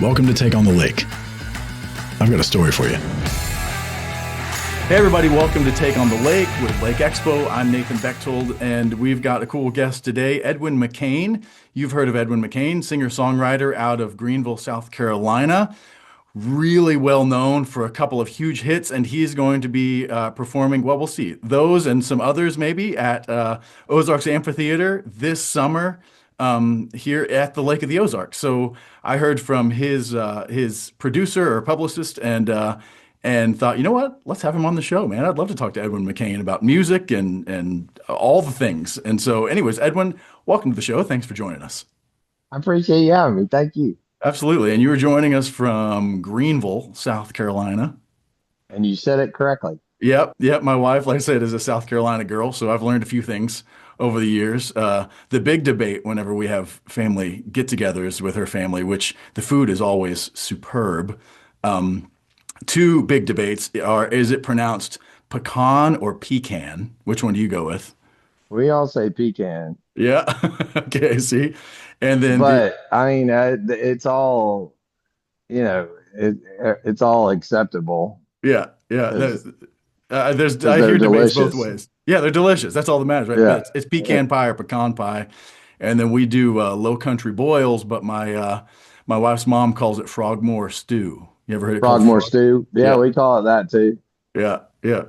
Welcome to Take on the Lake. I've got a story for you. Hey everybody, welcome to Take on the Lake with Lake Expo. I'm Nathan Bechtold, and we've got a cool guest today, Edwin McCain. You've heard of Edwin McCain, singer-songwriter out of Greenville, South Carolina. Really well known for a couple of huge hits, and he's going to be performing, well, we'll see, those and some others maybe at Ozarks Amphitheather this summer here at the Lake of the Ozarks. So I heard from his producer or publicist and thought, you know what? Let's have him on the show, man. I'd love to talk to Edwin McCain about music and all the things. And so, anyways, Edwin, welcome to the show. Thanks for joining us. I appreciate you having me. Thank you. Absolutely. And you were joining us from Greenville, South Carolina. And you said it correctly. Yep. My wife, like I said, is a South Carolina girl, so I've learned a few things over the years. The big debate whenever we have family get-togethers with her family, which the food is always superb. Two big debates are, is it pronounced pecan or pecan? Which one do you go with? We all say pecan. Yeah. Okay, see? And then But I mean, it's all, it's all acceptable yeah. because I they're hear debates both delicious. ways. Yeah, they're delicious. That's all that matters, right? But Yeah. it's pecan pie or pecan pie. And then we do low country boils, but my wife's mom calls it frogmore stew. You ever heard it called Frogmore frog? stew. Yeah, Yeah. we call it that too. Yeah.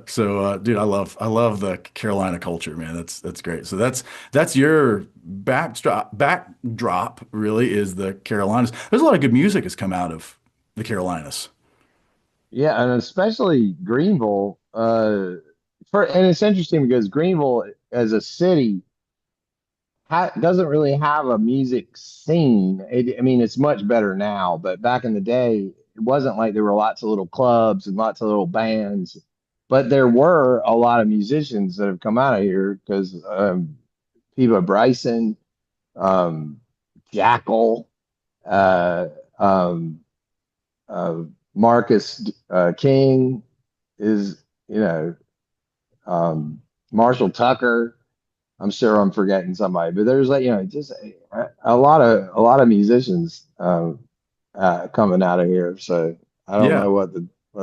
So, dude, I love the Carolina culture, man. That's great. So that's your backdrop really is the Carolinas. There's a lot of good music has come out of the Carolinas. Yeah, and especially Greenville. And it's interesting because Greenville as a city doesn't really have a music scene. I mean, it's much better now, but back in the day, it wasn't like there were lots of little clubs and lots of little bands. But there were a lot of musicians that have come out of here because Piva Bryson, um, Jackal, uh, um, uh, Marcus King is, Marshall Tucker. I'm sure I'm forgetting somebody, but there's like just a lot of musicians coming out of here. So I don't Yeah. know what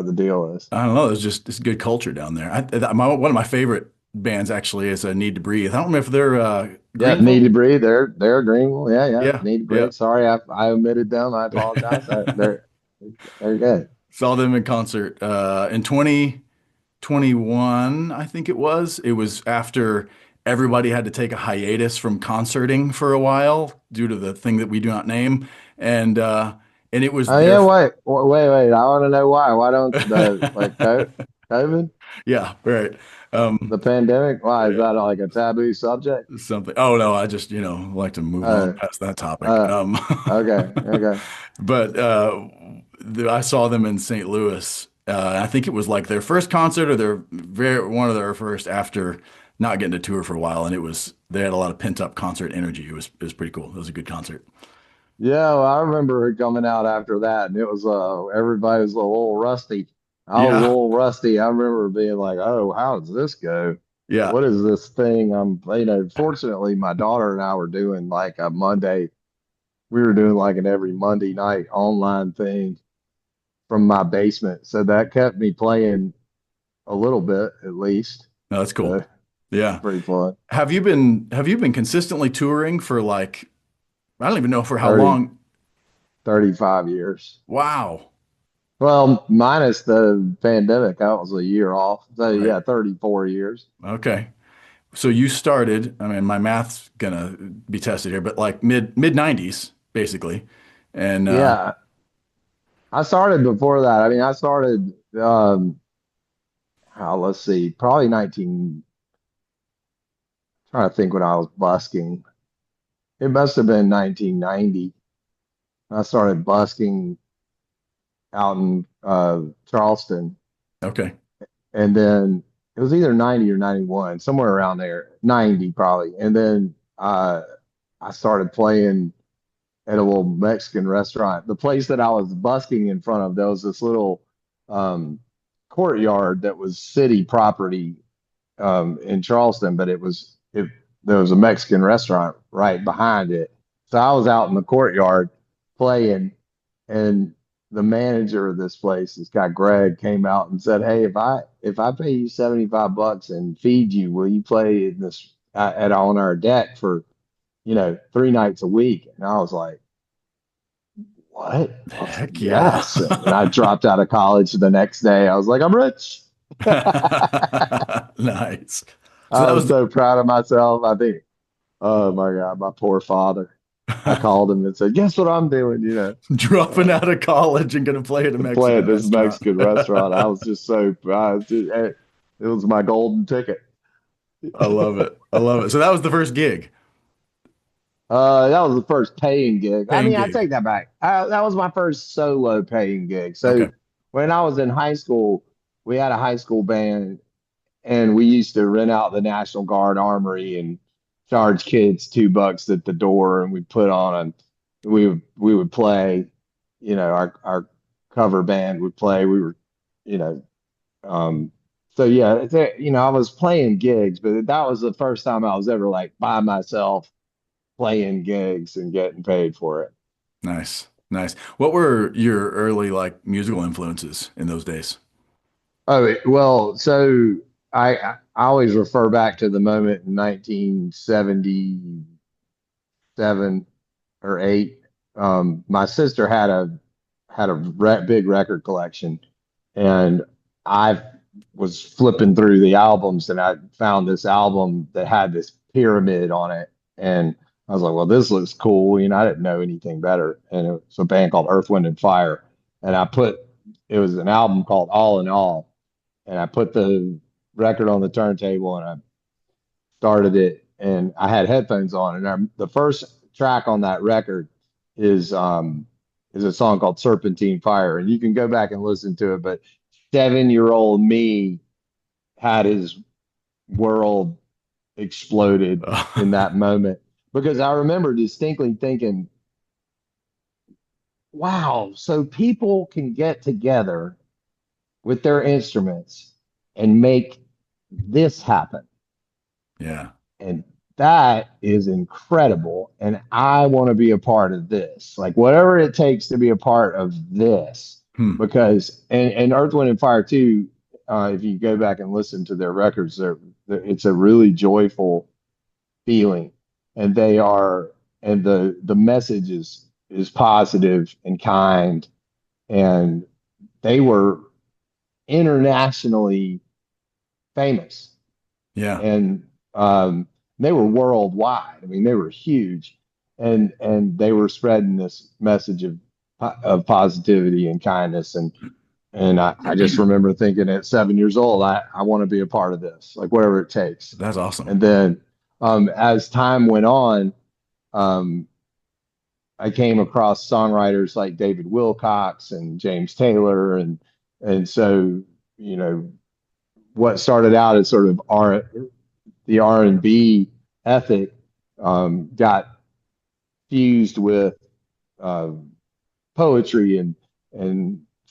the deal is. I don't know. It's good culture down there. One of my favorite bands actually is Need to Breathe. I don't remember if they're Yeah, Need Greenville. to Breathe. They're Greenville. Yeah, Yeah. Need to Yeah. Breathe. Sorry, I omitted them. I apologize. They're good. Saw them in concert in 2021, I think it was. It was after everybody had to take a hiatus from concerting for a while due to the thing that we do not name. And it was Oh their yeah, wait. I want to know why. Why don't the like COVID, yeah, right. Um the pandemic? Why is yeah, that like a taboo subject? something. Oh no, I just, like to move on Uh, past that topic. uh, okay. But I saw them in St. Louis. I think it was like their first concert or one of their first after not getting to tour for a while, and they had a lot of pent up concert energy. It was pretty cool. It was a good concert. Yeah, well, I remember it coming out after that, and it was everybody was a little rusty. I was a Yeah, little rusty. I remember being like, "Oh, how does this go? yeah. What is this thing?" Fortunately, my daughter and I were doing like a Monday. We were doing like an every Monday night online thing from my basement, so that kept me playing a little bit at least. No, that's cool. So Yeah. pretty fun. Have you been consistently touring for like I don't even know for how 30, long? 35 years. Wow. Well, minus the pandemic, that was a year off. So Right. yeah, 34 years. Okay. So you started, I mean, my math's gonna be tested here, but like mid 90s, basically. And Yeah, I started before that. I mean, I started let's see, probably 19 trying to think when I was busking. It must have been 1990. I started busking out in Charleston, okay. and then it was either 90 or 91, somewhere around there, 90 probably. And then I started playing at a little Mexican restaurant. The place that I was busking in front of, there was this little um, courtyard that was city property in Charleston, but there was a Mexican restaurant right behind it. So I was out in the courtyard playing, and the manager of this place, this guy Greg, came out and said, "Hey, if I pay you $75 and feed you, will you play in this at on our deck for 3 nights a week?" And I was like, "What?" I was like, Heck yeah. "Yes." And I dropped out of college the next day. I was like, "I'm rich." Nice. So I that was was so proud of myself. I think, oh my God, my poor father. I called him and said, "Guess what I'm doing?" dropping out of college and gonna play at a To play at Mexican this restaurant. Mexican restaurant. I was just so proud. It was my golden ticket. I love it. I love it. So that was the first gig, That was the first paying gig. I paying mean, I gig. take that back. That was my first solo paying gig. So Okay. when I was in high school, we had a high school band, and we used to rent out the National Guard Armory and charge kids $2 at the door, and we put on we would play, our cover band would play. We were, you know, um, so yeah, I was playing gigs, but that was the first time I was ever like by myself playing gigs and getting paid for it. Nice. Nice. What were your early like musical influences in those days? Oh, well, so I always refer back to the moment in 1977 or eight. My sister had a big record collection, and I was flipping through the albums, and I found this album that had this pyramid on it, and I was like, "Well, this looks cool." I didn't know anything better, and it was a band called Earth, Wind, and Fire, and it was an album called All in All, and I put the record on the turntable, and I started it, and I had headphones on, and the first track on that record is um is a song called Serpentine Fire, and you can go back and listen to it. But 7-year-old me had his world exploded in that moment, because I remember distinctly thinking, "Wow, so people can get together with their instruments and make this happen." Yeah. And that is incredible. And I want to be a part of this. Like whatever it takes to be a part of this. Hmm. Because and Earth, Wind, and Fire too, if you go back and listen to their records, it's a really joyful feeling. And they are and the message is positive and kind. And they were internationally famous, Yeah. and they were worldwide. I mean, they were huge, and they were spreading this message of positivity and kindness. And I just remember thinking at 7 years old, I want to be a part of this, like whatever it takes. That's awesome. And then as time went on, um, I came across songwriters like David Wilcox and James Taylor, and so you know what started out as sort of the R&B ethic got fused with uh, poetry and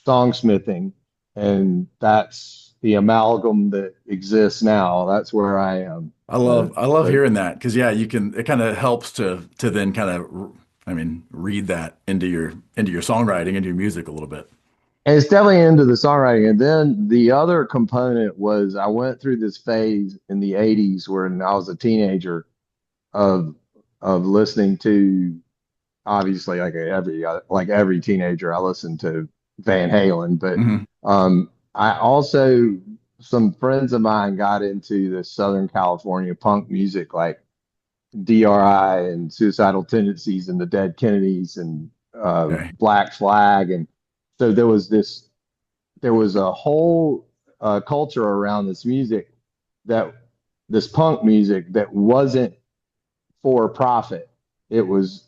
songsmithing, and that's the amalgam that exists now. That's where I am. I love So hearing that because yeah, you can it kind of helps to then kind of I mean read that into your songwriting, into your music a little bit. and it's definitely into the songwriting. And then the other component was I went through this phase in the 80s when I was a teenager of listening to, obviously, like every teenager, I listened to Van Halen, but Hmm. I also, some friends of mine got into the Southern California punk music, like DRI and Suicidal Tendencies and the Dead Kennedys and Okay. Black Flag, and so there was a whole culture around this music, that this punk music that wasn't for profit. It was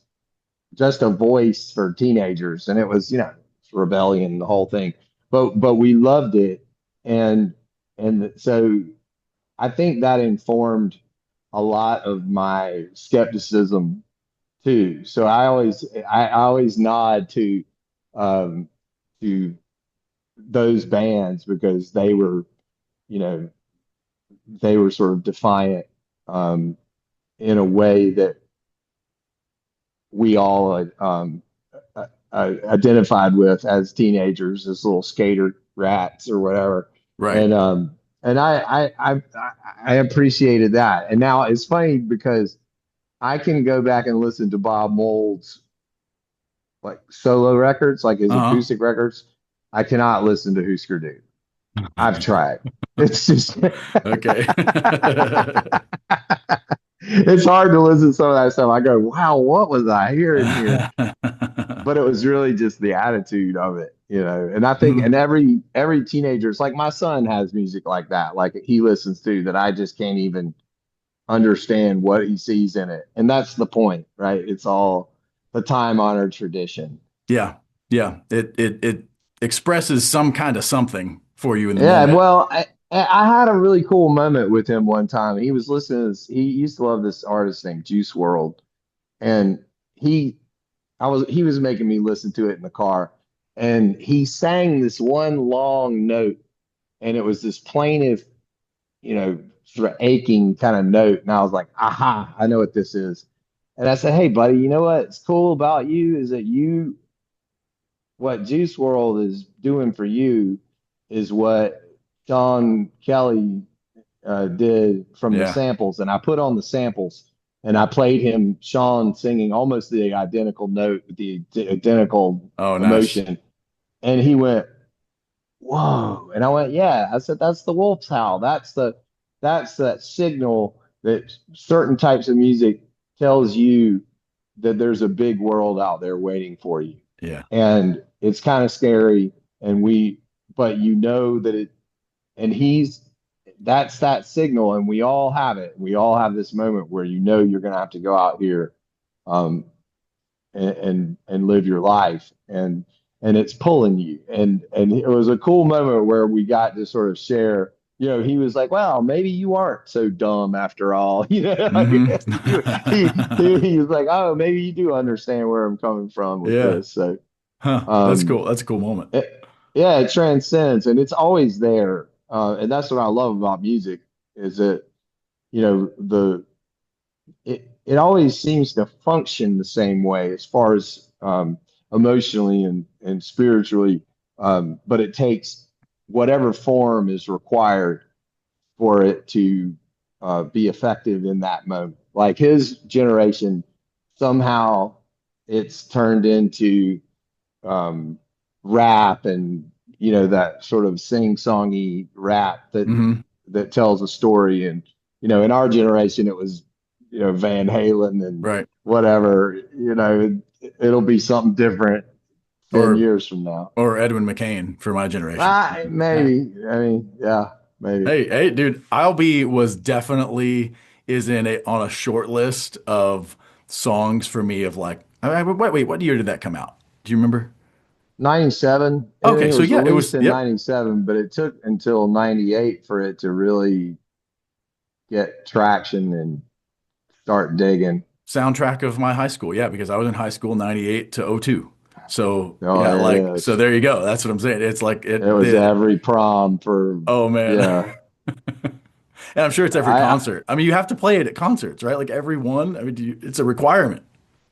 just a voice for teenagers, and it was rebellion, the whole thing. But we loved it, and so I think that informed a lot of my skepticism too. So I always nod um, to those bands, because you know they were sort of defiant, um, in a way that we all identified with as teenagers, as little skater rats or whatever. Right. And I appreciated that. And now it's funny because I can go back and listen to Bob Mold's like solo records, like his Uh-huh. acoustic records. I cannot listen to Husker Du. I've tried. It's just Okay. it's hard to listen to some of that stuff. I go, wow, what was I hearing here? But it was really just the attitude of it, you know. And I think, and Mhm. every teenager, it's like my son has music like that, like he listens to that. I just can't even understand what he sees in it, and that's the point, right? It's all the time honored tradition. Yeah. Yeah. It expresses some kind of something for you in the Yeah, moment. well, I had a really cool moment with him one time. He was listening to this, he used to love this artist named Juice World, and he he was making me listen to it in the car, and he sang this one long note, and it was this plaintive, sort of aching kind of note, and I was like, aha, I know what this is. And I said, hey, buddy, you know what's cool about you is that what Juice World is doing for you is what Sean Kelly did from the Yeah. samples. And I put on the samples and I played him Sean singing almost the identical note, the identical Oh, nice. emotion. And he went, whoa. And I went, yeah. I said, that's the wolf's howl. That's that signal that certain types of music tells you that there's a big world out there waiting for you. Yeah. And it's kind of scary. And but you know that and that's that signal. And we all have it. We all have this moment where you know you're going to have to go out here, um, and live your life. And it's pulling you. And it was a cool moment where we got to sort of share. He was like, "Well, maybe you aren't so dumb after all." Hmm. He was like, "Oh, maybe you do understand where I'm coming from with Yeah. this." So, Huh. That's um, cool. That's a cool moment. yeah, it transcends, and it's always there. And that's what I love about music is that the it always seems to function the same way as far as emotionally and spiritually, but it takes whatever form is required for it to be effective in that moment. Like his generation, somehow it's turned into um, rap and that sort of sing-songy rap Hmm. that tells a story. And in our generation, it was Van Halen and Right. whatever. It'll be something different 10 Or years from now. or Edwin McCain for my generation. Yeah. Maybe. I mean, yeah, maybe. Hey, dude, I'll be was definitely is in a on a short list of songs for me of like wait, what year did that come out? Do you remember? 97. I mean, Okay, it so was yeah, it released was in yep, 97, but it took until 98 for it to really get traction and start digging. soundtrack of my high school. Yeah, because I was in high school 98 to '02. So Oh, yeah, there like it so is. there you go. That's what I'm saying. It's like It it was did. every prom for, Oh man. yeah. And I'm sure it's every I concert. I mean, you have to play it at concerts, right? Like every one. I mean, it's a requirement.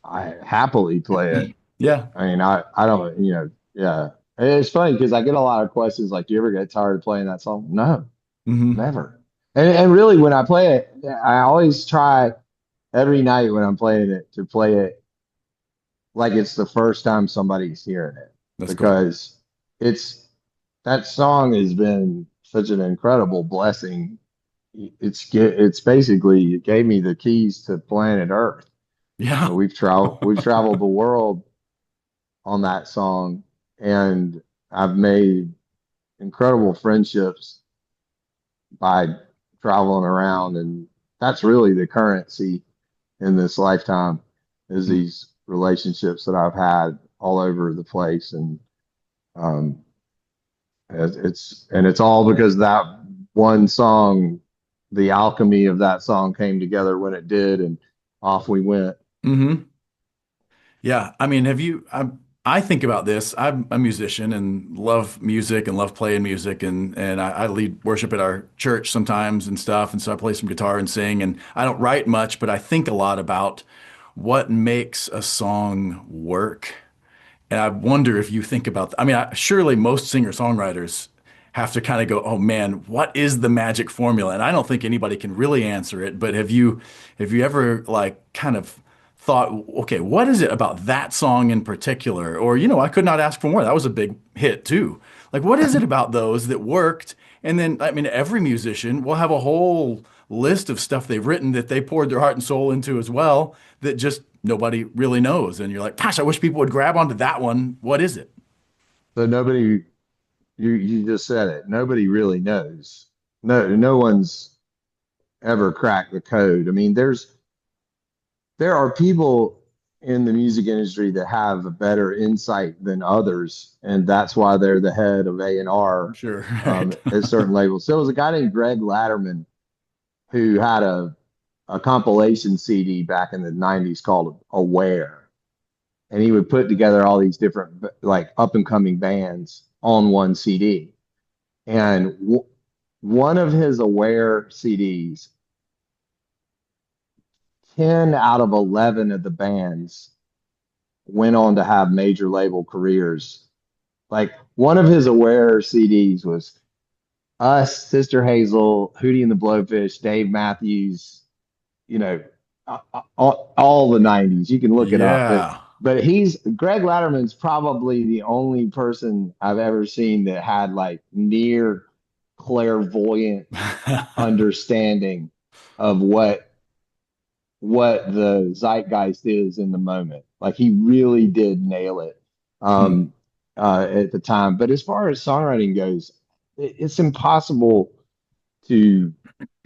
I happily play it. Yeah. I mean, I don't, yeah. And it's funny because I get a lot of questions like, do you ever get tired of playing that song? No, Hmm. never. And really, when I play it, I always try every night when I'm playing it to play it like it's the first time somebody's hearing it That's cool. because it's that song has been such an incredible blessing. It's basically it gave me the keys to planet Earth. Yeah. We've traveled the world on that song, and I've made incredible friendships by traveling around, and that's really the currency in this lifetime is these relationships that I've had all over the place. And um, it's all because that one song, the alchemy of that song came together when it did, and off we went. Hmm. Yeah, I mean, I think about this. I'm a musician and love music and love playing music and I lead worship at our church sometimes and stuff. And so I play some guitar and sing and I don't write much, but I think a lot about what makes a song work. And I wonder if you think about, I mean, surely most singer-songwriters have to kind of go, oh man, what is the magic formula? And I don't think anybody can really answer it, but have you ever like kind of thought, okay, what is it about that song in particular? Or, I could not ask for more. That was a big hit too. Like, what is it about those that worked? And then, I mean, every musician will have a whole list of stuff they've written that they poured their heart and soul into as well that just nobody really knows. And you're like, gosh, I wish people would grab onto that one. What is it? So nobody, you just said it. Nobody really knows. No one's ever cracked the code. I mean, there are people in the music industry that have a better insight than others, and that's why they're the head of A&R Sure. Right. at certain labels. So there was a guy named Greg Latterman who had a compilation CD back in the 90s called Aware. And he would put together all these different like up and coming bands on one CD. And one of his Aware CDs, 10 out of 11 of the bands went on to have major label careers. Like one of his Aware CDs was Us, Sister Hazel, Hootie and the Blowfish, Dave Matthews, you know, all the 90s. You can look it up. Yeah. But Greg Latterman's probably the only person I've ever seen that had like near clairvoyant understanding of what the zeitgeist is in the moment. Like he really did nail it Hmm. at the time. But as far as songwriting goes, it's impossible to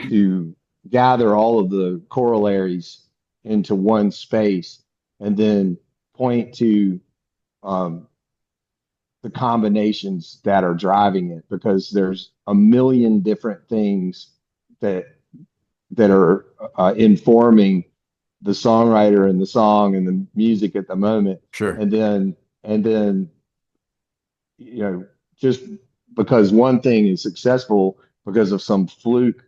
to gather all of the corollaries into one space and then point to um, the combinations that are driving it because there's a million different things that are informing the songwriter and the song and the music at the moment Sure. and then just because one thing is successful because of some fluke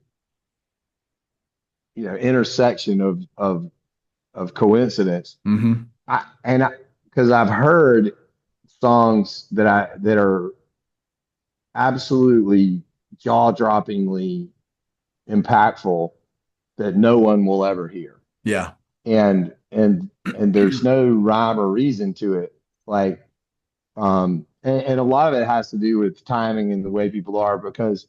intersection of coincidence. Hmm. Because I've heard songs that are absolutely jaw-droppingly impactful that no one will ever hear. Yeah. And there's no rhyme or reason to it. Like and a lot of it has to do with timing and the way people are because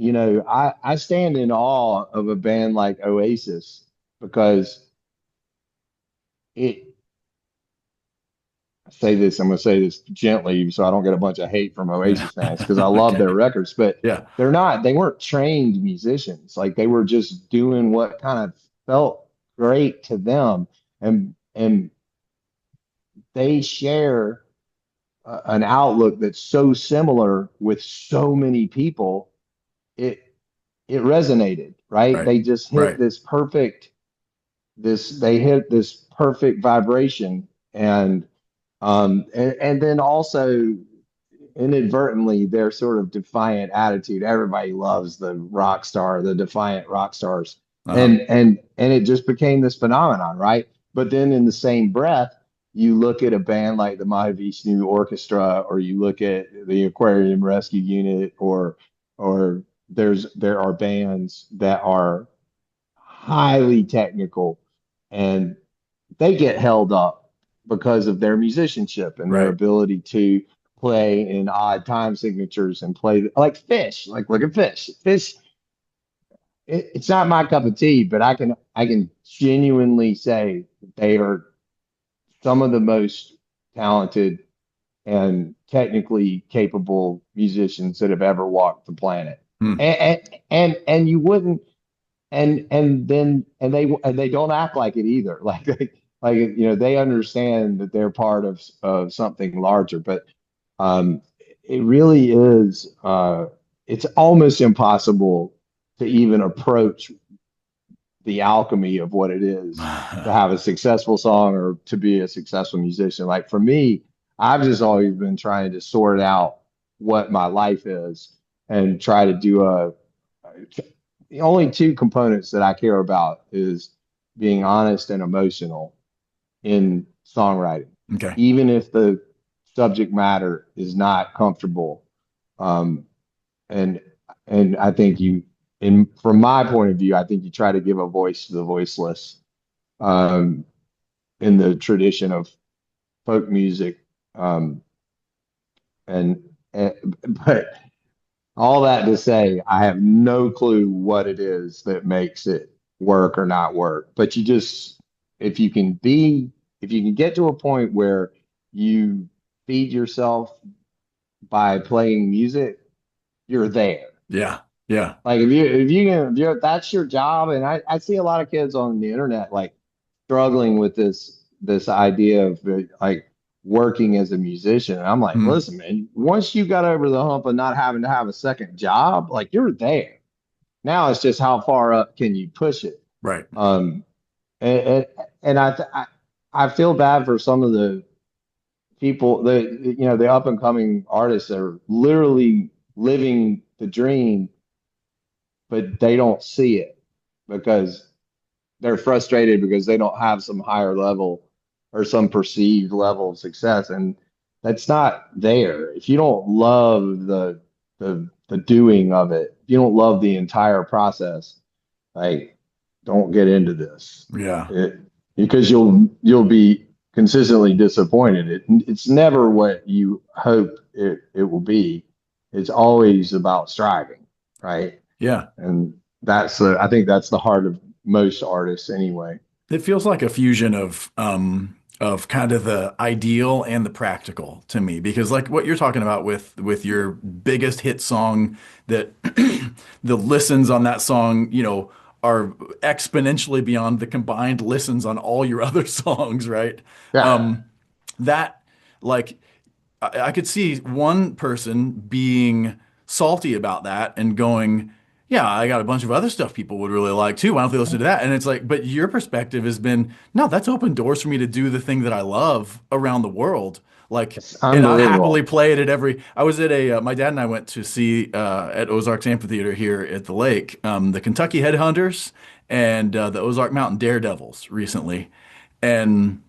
I stand in awe of a band like Oasis because it I say this, I'm going to say this gently so I don't get a bunch of hate from Yeah. Oasis fans because I love their Okay. records, but Yeah. they weren't trained musicians. Like they were just doing what kind of felt great to them. And they share an outlook that's so similar with so many people. It, it resonated, right? Right. They just hit Right. they hit this perfect vibration and then also inadvertently their sort of defiant attitude. Everybody loves the defiant rock stars. Uh-huh. And it just became this phenomenon, right? But then in the same breath, you look at a band like the Mahavishnu Orchestra, or you look at the Aquarium Rescue Unit, or there are bands that are highly technical and they get held up because of their musicianship and their Right. ability to play in odd time signatures and play like Fish. Like look at Fish. Fish. It's not my cup of tea, but I can genuinely say they are some of the most talented and technically capable musicians that have ever walked the planet. Hmm. And you wouldn't and they don't act like it either. Like they understand that they're part of something larger. But it really is it's almost impossible to even approach the alchemy of what it is to have a successful song or to be a successful musician. Like for me, I've just always been trying to sort out what my life is and try to do the only two components that I care about is being honest and emotional in songwriting. Okay. even if the subject matter is not comfortable. Um, and and I think in from my point of view, I think you try to give a voice to the voiceless, um, in the tradition of folk music. Um, and but all that to say, I have no clue what it is that makes it work or not work. But if you can if you can get to a point where you feed yourself by playing music, you're there. Yeah. Yeah. Like if that's your job, and I see a lot of kids on the internet like struggling with this idea of like working as a musician. And I'm like, Mm. listen, man, once you got over the hump of not having to have a second job, like you're there. Now it's just how far up can you push it? Right. Um, and and, and I feel bad for some of the people, the up and coming artists that are literally living the dream, but they don't see it because they're frustrated because they don't have some higher level or some perceived level of success, and that's not there. If you don't love the doing of it, if you don't love the entire process, like don't get into this. Yeah. It, because you'll be consistently disappointed. It's never what you hope it will be. It's always about striving, right? Yeah. And I think that's the heart of most artists anyway. It feels like a fusion of kind of the ideal and the practical to me because like what you're talking about with your biggest hit song that the listens on that song, are exponentially beyond the combined listens on all your other songs, right? Yeah. Um, that like I could see one person being salty about that and going, yeah, I got a bunch of other stuff people would really like too. Why don't they listen to that? And it's like, but your perspective has been, no, that's opened doors for me to do the thing that I love around the world. Like, It's and I happily unbelievable. play it at I was at my dad and I went to see at Ozarks Amphitheater here at the lake, the Kentucky Headhunters and the Ozark Mountain Daredevils recently. And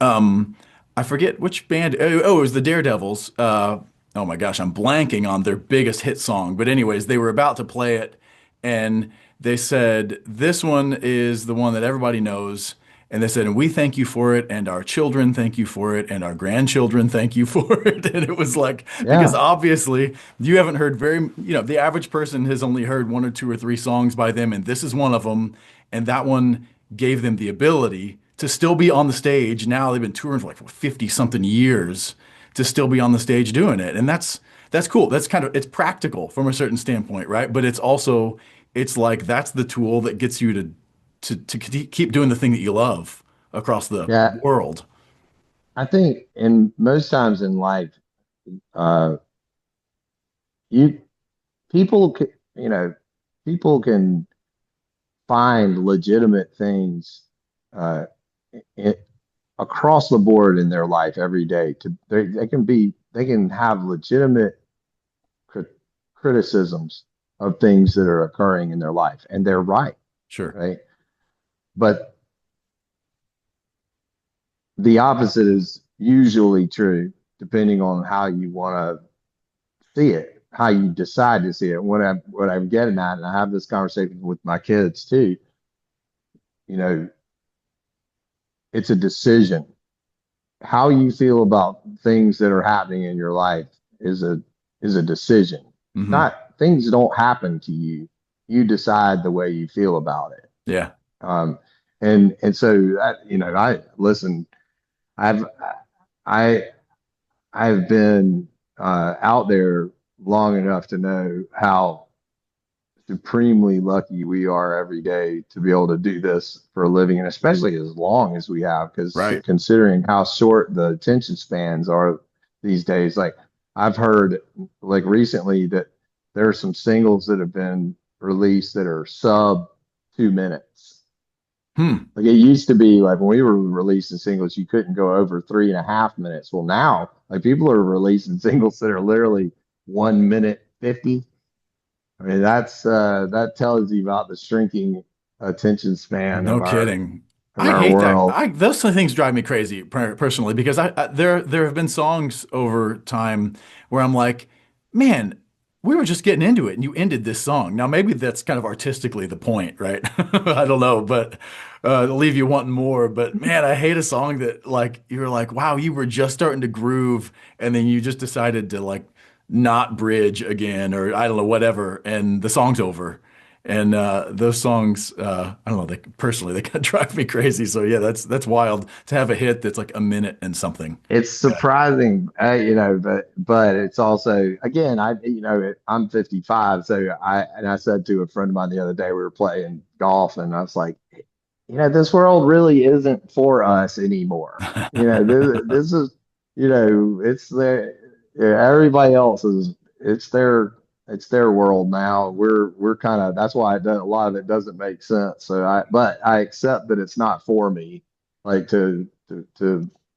um, I forget which band. Oh, it was the Daredevils. Oh my gosh, I'm blanking on their biggest hit song. But anyways, they were about to play it, and they said this one is the one that everybody knows. And they said, and we thank you for it, and our children thank you for it, and our grandchildren thank you for it. And it was like, because Yeah. obviously you haven't heard the average person has only heard one or two or three songs by them, and this is one of them. And that one gave them the ability to still be on the stage. Now they've been touring for like 50 something years to still be on the stage doing it. And that's cool. That's kind of it's practical from a certain standpoint, right? But it's also it's like that's the tool that gets you to keep doing the thing that you love across the Yeah. world. I think in most times in life, uh, you people, you know, people can find legitimate things, uh, i across the board in their life every day. They can have legitimate cri criticisms of things that are occurring in their life, and they're right, Sure. right? But the opposite is usually true, depending on how you want to see it, how you decide to see it. What I'm getting at, and I have this conversation with my kids too. You know, it's a decision. How you feel about things that are happening in your life is a decision. Hmm. Not things don't happen to you. You decide the way you feel about it. Yeah. Um, and so I listen. I've I I've been out there long enough to know how supremely lucky we are every day to be able to do this for a living, and especially as long as we have, because Right. considering how short the attention spans are these days, like I've heard like recently that there are some singles that have been released that are sub 2 minutes. Hmm. Like it used to be like when we were releasing singles, you couldn't go over 3.5 minutes. Well, now like people are releasing singles that are literally 1 minute 50. I mean, that tells you about the shrinking attention span No kidding. in I our hate that. world. Those things drive me crazy personally because there have been songs over time where I'm like, man, we were just getting into it and you ended this song. Now maybe that's kind of artistically the point, right? I don't know, but to leave you wanting more. But man, I hate a song that like you were like, wow, you were just starting to groove and then you just decided to like not bridge again or I don't know whatever, and the song's over. And those songs, I don't know, they personally they kind of drive me crazy. So yeah, that's wild to have a hit that's like a minute and something. It's surprising, but it's also again, I'm 55, so I said to a friend of mine the other day we were playing golf, and I was like, this world really isn't for us anymore. This is, it's everybody else is, it's their, it's their world now. We're kind of, that's why a lot of it doesn't make sense. But I accept that it's not for me, like to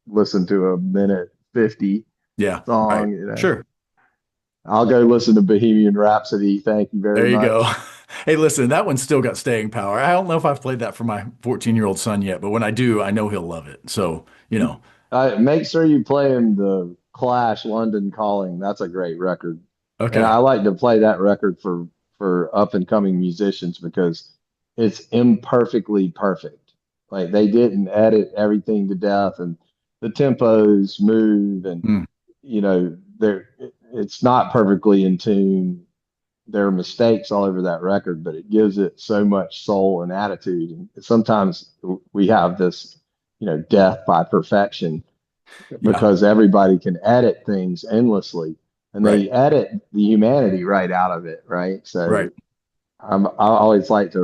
listen to a minute 50 Yeah, right. song. Sure. I'll go listen to Bohemian Rhapsody. Thank you very There you go. much. Hey, listen, that one's still got staying power. I don't know if I've played that for my 14-year-old son yet, but when I do, I know he'll love it. So, Make sure you play him the Clash London Calling. That's a great record. And okay. I like to play that record for up and coming musicians because it's imperfectly perfect. Like they didn't edit everything to death and the tempos move and Mm, they're it's not perfectly in tune. There are mistakes all over that record, but it gives it so much soul and attitude. And sometimes we have this, death by perfection yeah, because everybody can edit things endlessly and right, they edit the humanity right out of it, right? So right. I always like to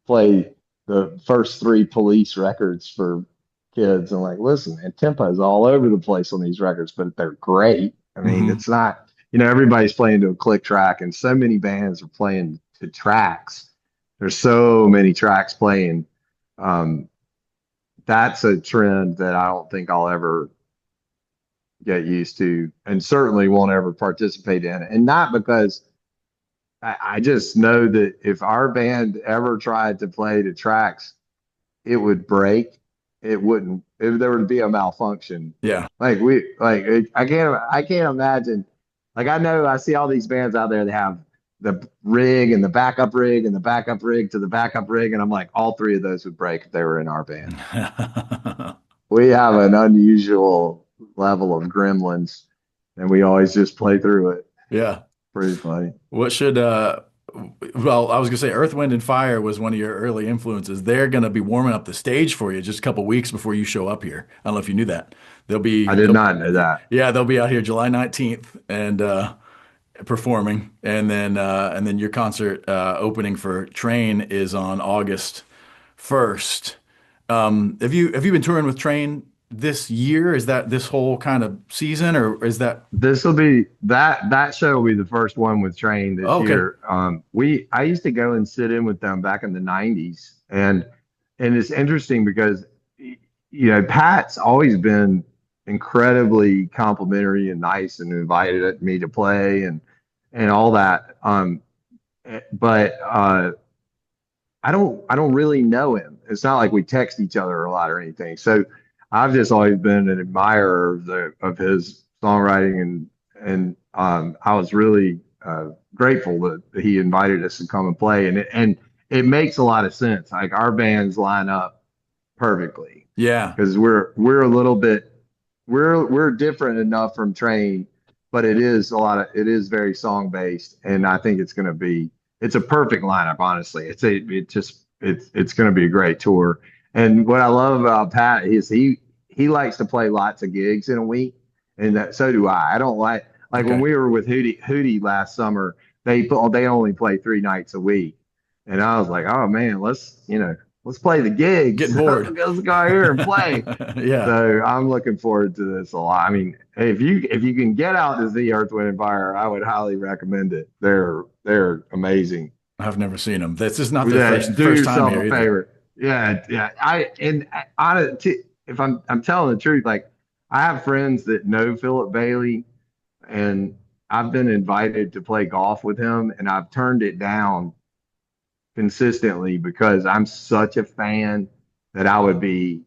play the first three Police records for kids and like, listen, and tempo is all over the place on these records, but they're great. I mean, Hmm. it's not, everybody's playing to a click track and so many bands are playing to tracks. There's so many tracks playing. Um, that's a trend that I don't think I'll ever get used to and certainly won't ever participate in. And not because I just know that if our band ever tried to play to tracks, it would break. It wouldn't, if there would be a malfunction. Yeah. I can't imagine. Like I know I see all these bands out there that have the rig and the backup rig and the backup rig to the backup rig. And I'm like, all three of those would break if they were in our band. We have an unusual level of gremlins and we always just play through it. Yeah. Pretty funny. What should well, I was gonna say Earth, Wind, and Fire was one of your early influences. They're gonna be warming up the stage for you just a couple weeks before you show up here. I don't know if you knew that. I did not know that. Yeah, they'll be out here July 19th and performing. And then your concert opening for Train is on August 1st. Have you been touring with Train this year? Is that this whole kind of season or is that This will be that show will be the first one with Train this oh, okay. year. I used to go and sit in with them back in the 90s and it's interesting because Pat's always been incredibly complimentary and nice and invited me to play and all that. But I don't really know him. It's not like we text each other a lot or anything. So I've just always been an admirer of his songwriting and I was really grateful that he invited us to come and play and it makes a lot of sense. Like our bands line up perfectly Yeah. because we're a little bit we're different enough from Train, but it is very song based, and I think it's a perfect lineup. Honestly, it's going to be a great tour. And what I love about Pat is he likes to play lots of gigs in a week, and so do I. I don't like when Okay. we were with Hootie last summer. They only play 3 nights a week, and I was like, oh man, let's play the gigs. Getting let's bored. go out here and play. Yeah. So I'm looking forward to this a lot. I mean, if you can get out to see Earth, Wind, and Fire, I would highly recommend it. They're amazing. I've never seen them. This is not their Yeah, do first time yourself here a either. favor. Yeah, yeah. If I'm telling the truth, like I have friends that know Philip Bailey, and I've been invited to play golf with him, and I've turned it down consistently because I'm such a fan that I would be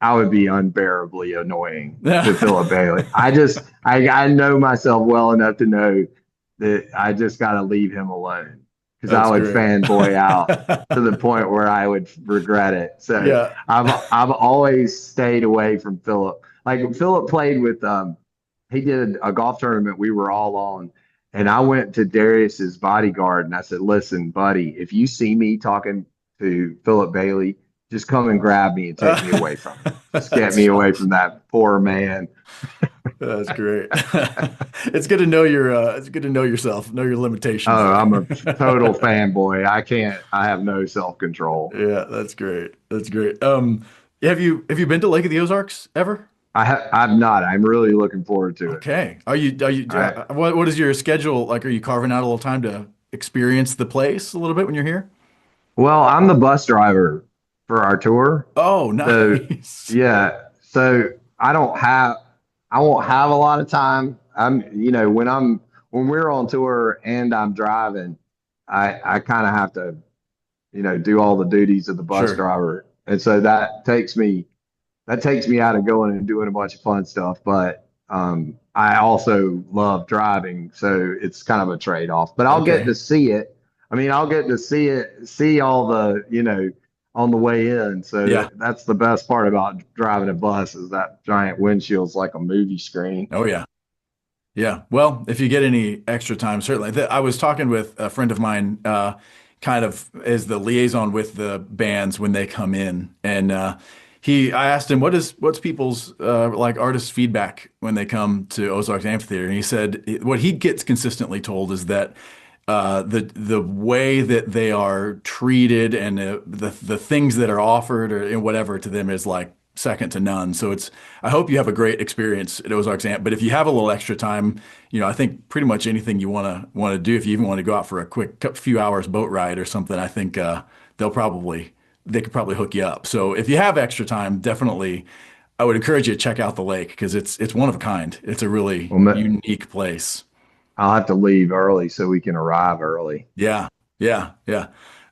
unbearably annoying to Philip Bailey. I know myself well enough to know that I just got to leave him alone because I That's would great. fanboy out to the point where I would regret it. So Yeah. I've always stayed away from Philip. Like Philip played with he did a golf tournament we were all on, and I went to Darius's bodyguard and I said, "Listen, buddy, if you see me talking to Philip Bailey, just come and grab me and take me away from him. Just get That's me away funny. from that poor man." That's great. It's good to know your it's good to know yourself, know your limitations Oh, there. I'm a total fanboy. I have no self-control. Yeah, that's great. That's great. Have you been to Lake of the Ozarks ever? I'm not. I'm really looking forward to it. Okay. Are you I, what is your schedule like? Are you carving out a little time to experience the place a little bit when you're here? well, I'm the bus driver for our tour. Oh, So nice. yeah, so I don't have I won't have a lot of time. When we're on tour and I'm driving, I kind of have to, do all the duties of the bus Sure. driver. And so that takes me out of going and doing a bunch of fun stuff. But I also love driving, so it's kind of a trade-off. But I'll get Okay. to see it. I mean, I'll get to see all the, on the way in. So Yeah. that's the best part about driving a bus is that giant windshield's like a movie screen. Oh yeah. Yeah. Well, if you get any extra time, certainly. I was talking with a friend of mine, kind of as the liaison with the bands when they come in, and I asked him what's people's like artist feedback when they come to Ozarks Amphitheater, and he said what he gets consistently told is that the way that they are treated and the things that are offered or whatever to them is like second to none. So I hope you have a great experience at Ozarks Amp. But if you have a little extra time, I think pretty much anything you want to do, if you even want to go out for a quick few hours boat ride or something, I think they could probably hook you up. So if you have extra time, definitely I would encourage you to check out the lake because it's one of a kind. It's a really Well, unique place. I'll have to leave early so we can arrive early. Yeah, yeah, yeah.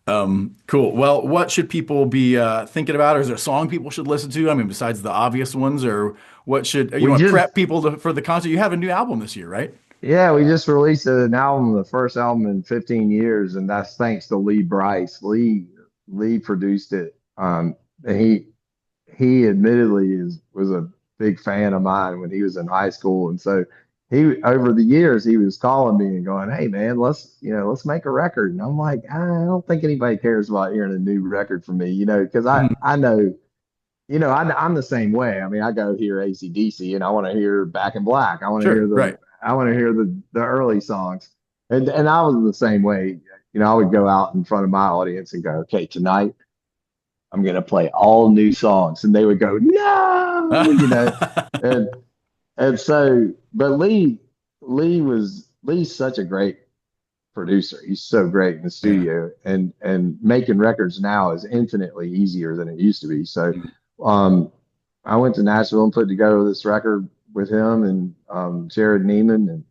Cool. Well, what should people be thinking about? Or is there a song people should listen to? I mean, besides the obvious ones, or what should you We want to just prep people for the concert? You have a new album this year, right? Yeah, we just released an album, the first album in 15 years, and that's thanks to Lee Bryce. Lee produced it. And he admittedly was a big fan of mine when he was in high school. And so he over the years he was calling me and going, "Hey man, let's make a record." And I'm like, I don't think anybody cares about hearing a new record from me, because Mhm. I know, I'm the same way. I mean, I go hear AC/DC and I want to hear Back in Black. Sure. Right. I want to hear the early songs. And I was the same way. I would go out in front of my audience and go, "Okay, tonight I'm gonna play all new songs." And they would go, "No," And but Lee's such a great producer. He's so great in the Yeah. studio, and making records now is infinitely easier than it used to be. So, um, I went to Nashville and put together this record with him and Jared Neiman, and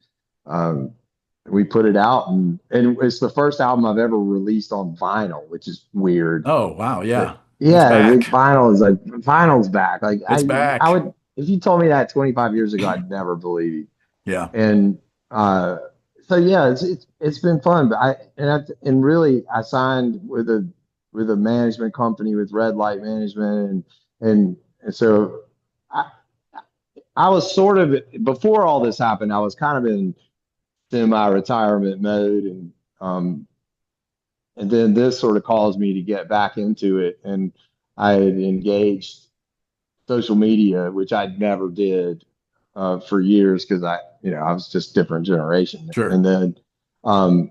um, we put it out, and it's the first album I've ever released on vinyl, which is weird. Oh, wow. But Yeah. It's yeah, back. vinyl's back. Like It's I back. would if you told me that 25 years ago, I'd never believe you. Yeah. And so yeah, it's been fun. But and really I signed with a management company with Red Light Management, and so I I was sort of before all this happened, I was kind of in semi-retirement mode, and then this sort of caused me to get back into it, and I had engaged social media, which I never did for years because I was just different generation. Sure. And then, um,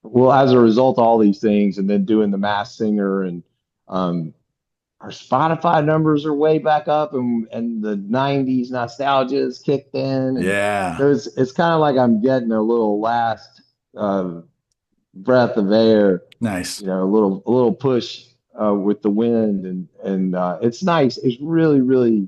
well, as a result of all these things, and then doing the Mass Singer, and um, our Spotify numbers are way back up, and the '90s nostalgia has kicked in, and Yeah. so it's kind of like I'm getting a little last uh, breath of air, Nice. a little push with the wind, and it's nice. It's really, really,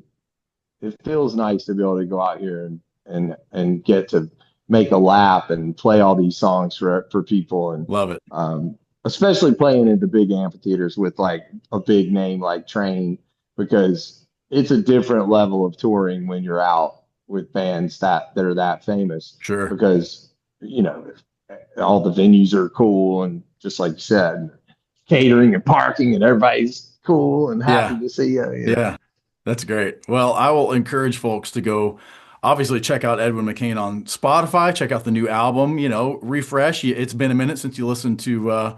it feels nice to be able to go out here and get to make a lap and play all these songs for people, and Love it. um, especially playing at the big amphitheaters with like a big name like Train, because it's a different level of touring when you're out with bands that are that famous. Sure. Because all the venues are cool, and just like you said, catering and parking, and everybody's cool and Yeah. happy to see you. Yeah. That's great. Well, I will encourage folks to go obviously check out Edwin McCain on Spotify, check out the new album, refresh. It's been a minute since you listened to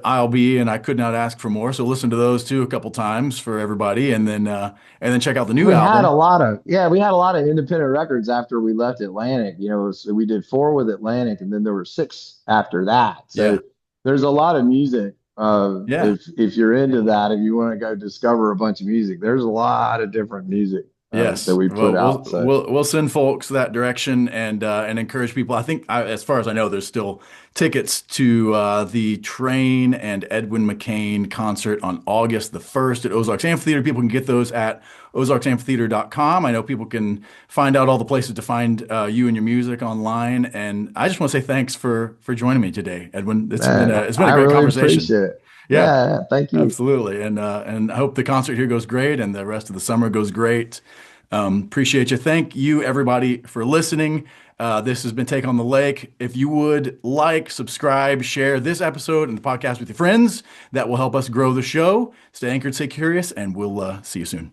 I'll Be and I Could Not Ask for More. So listen to those too a couple times for everybody and then check out the new We had a album. lot of we had a lot of independent records after we left Atlantic. So we did 4 with Atlantic, and then there were 6 after that. Yeah. So there's a lot of music. Yeah. If you're into that, if you want to go discover a bunch of music, there's a lot of different music that Yes. we put Well, out. So we'll send folks that direction and encourage people. I think as far as I know, there's still tickets to the Train and Edwin McCain concert on August the 1st at Ozarks Amphitheater. People can get those at ozarksamphitheater.com. I know people can find out all the places to find you and your music online. And I just want to say thanks for joining me today, Edwin. man, It's been a I great really conversation. appreciate it. Yeah. Thank you. Absolutely. And I hope the concert here goes great and the rest of the summer goes great. Appreciate you. Thank you, everybody, for listening. This has been Take on the Lake. If you would like, subscribe, share this episode and the podcast with your friends, that will help us grow the show. Stay anchored, stay curious, and we'll see you soon.